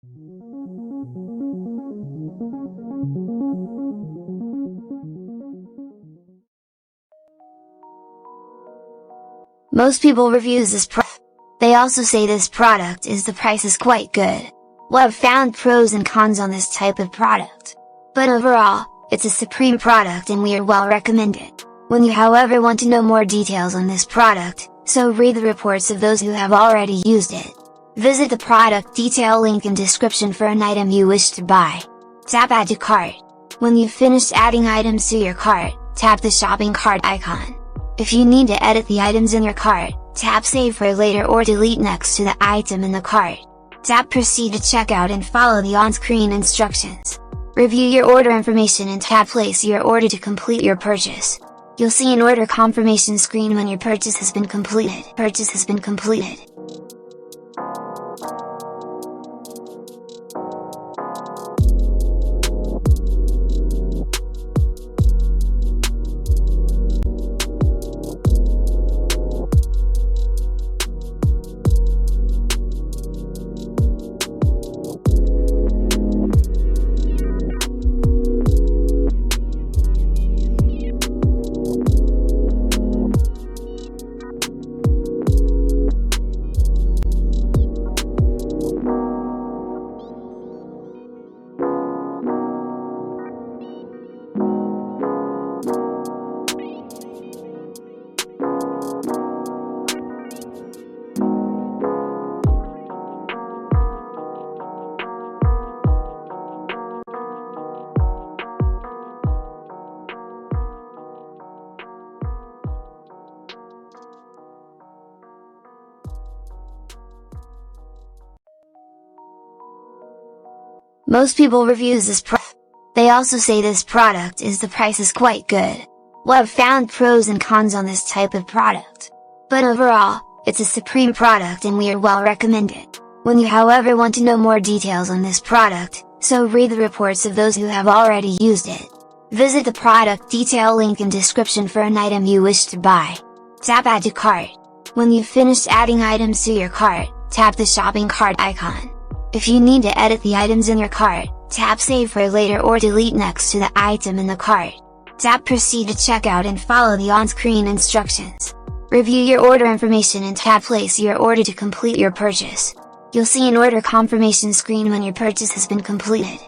Most people reviews this product. They also say this product is the price is quite good. Well, I've found pros and cons on this type of product. But overall, it's a supreme product and we are well recommended. When you however want to know more details on this product, so read the reports of those who have already used it. Visit the product detail link in description for an item you wish to buy. Tap Add to Cart. When you've finished adding items to your cart, tap the shopping cart icon. If you need to edit the items in your cart, tap Save for later or delete next to the item in the cart. Tap Proceed to checkout and follow the on-screen instructions. Review your order information and tap Place your order to complete your purchase. You'll see an order confirmation screen when your purchase has been completed. Most people reviews this product. They also say this product is the price is quite good. Well, I've found pros and cons on this type of product. But overall, it's a supreme product and we are well recommended. When you however want to know more details on this product, so read the reports of those who have already used it. Visit the product detail link in description for an item you wish to buy. Tap Add to Cart. When you've finished adding items to your cart, tap the shopping cart icon. If you need to edit the items in your cart, tap Save for later or delete next to the item in the cart. Tap Proceed to checkout and follow the on-screen instructions. Review your order information and tap Place your order to complete your purchase. You'll see an order confirmation screen when your purchase has been completed.